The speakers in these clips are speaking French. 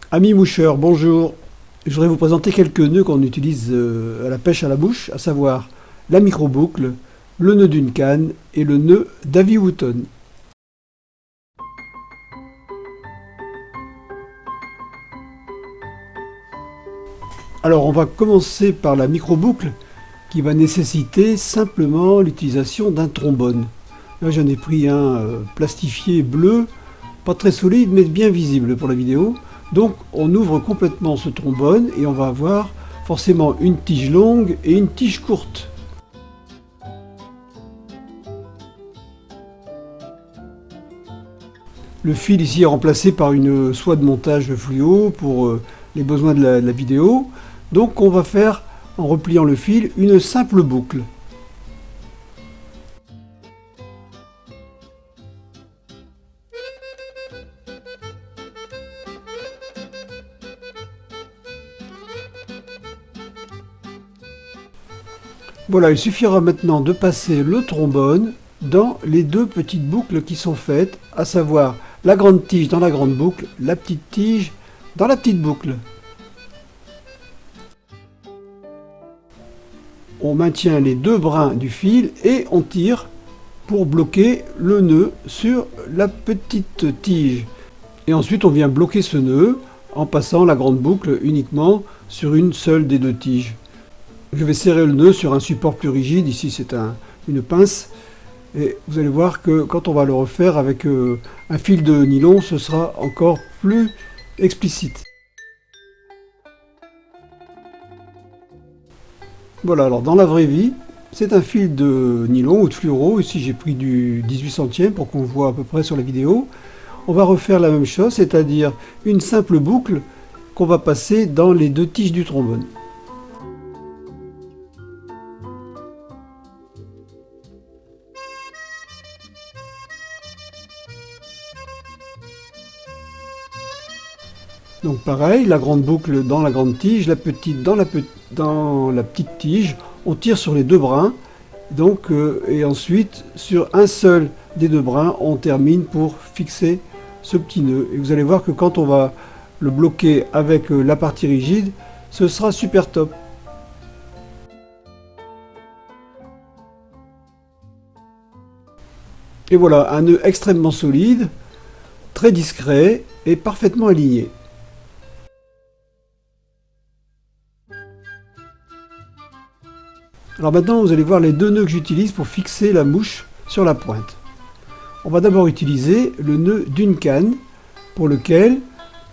Amis moucheurs, bonjour. Je voudrais vous présenter quelques nœuds qu'on utilise à la pêche à la mouche, à savoir la micro-boucle, le nœud d'une canne et le nœud Davy Wooton. Alors on va commencer par la micro-boucle qui va nécessiter simplement l'utilisation d'un trombone. Là j'en ai pris un plastifié bleu, pas très solide mais bien visible pour la vidéo. Donc on ouvre complètement ce trombone et on va avoir forcément une tige longue et une tige courte. Le fil ici est remplacé par une soie de montage fluo pour les besoins de la vidéo. Donc on va faire, en repliant le fil, une simple boucle. Voilà, il suffira maintenant de passer le trombone dans les deux petites boucles qui sont faites, à savoir la grande tige dans la grande boucle, la petite tige dans la petite boucle. On maintient les deux brins du fil et on tire pour bloquer le nœud sur la petite tige. Et ensuite on vient bloquer ce nœud en passant la grande boucle uniquement sur une seule des deux tiges. Je vais serrer le nœud sur un support plus rigide, ici c'est une pince, et vous allez voir que quand on va le refaire avec un fil de nylon, ce sera encore plus explicite. Voilà, alors dans la vraie vie, c'est un fil de nylon ou de fluoro, ici j'ai pris du 18 centièmes pour qu'on voit à peu près sur la vidéo. On va refaire la même chose, c'est-à-dire une simple boucle qu'on va passer dans les deux tiges du trombone. Donc pareil, la grande boucle dans la grande tige, la petite dans la petite tige, on tire sur les deux brins, donc, et ensuite sur un seul des deux brins, on termine pour fixer ce petit nœud. Et vous allez voir que quand on va le bloquer avec la partie rigide, ce sera super top. Et voilà, un nœud extrêmement solide, très discret et parfaitement aligné. Alors maintenant, vous allez voir les deux nœuds que j'utilise pour fixer la mouche sur la pointe. On va d'abord utiliser le nœud d'une canne pour lequel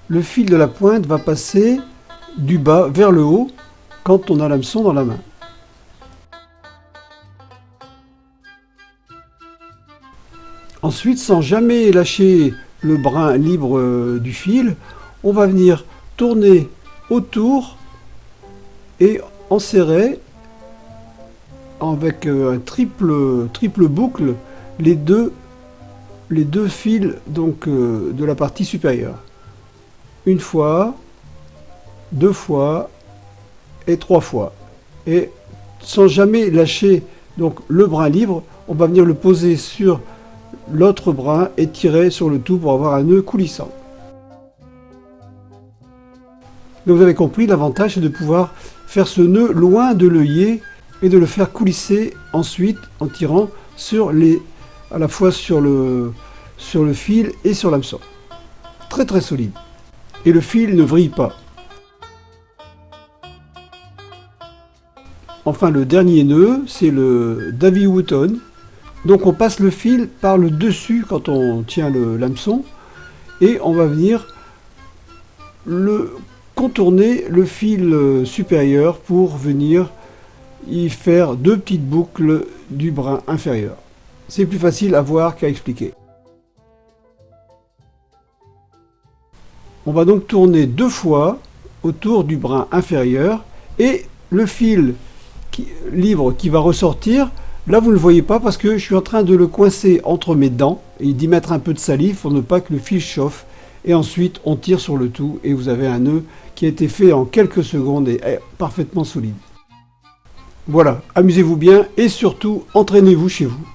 le fil de la pointe va passer du bas vers le haut quand on a l'hameçon dans la main. Ensuite, sans jamais lâcher le brin libre du fil, on va venir tourner autour et enserrer avec un triple boucle les deux fils donc, de la partie supérieure. Une fois, deux fois et trois fois. Et sans jamais lâcher donc, le brin libre, on va venir le poser sur l'autre brin et tirer sur le tout pour avoir un nœud coulissant. Donc vous avez compris, l'avantage c'est de pouvoir faire ce nœud loin de l'œillet et de le faire coulisser ensuite en tirant à la fois sur le fil et sur l'hameçon. Très très solide. Et le fil ne vrille pas. Enfin le dernier nœud, c'est le Davy Wooton. Donc on passe le fil par le dessus quand on tient l'hameçon et on va venir contourner le fil supérieur pour venir y faire deux petites boucles du brin inférieur. C'est plus facile à voir qu'à expliquer. On va donc tourner deux fois autour du brin inférieur et le fil libre qui va ressortir, là vous ne le voyez pas parce que je suis en train de le coincer entre mes dents et d'y mettre un peu de salive pour ne pas que le fil chauffe. Et ensuite on tire sur le tout et vous avez un nœud qui a été fait en quelques secondes et est parfaitement solide. Voilà, amusez-vous bien et surtout entraînez-vous chez vous.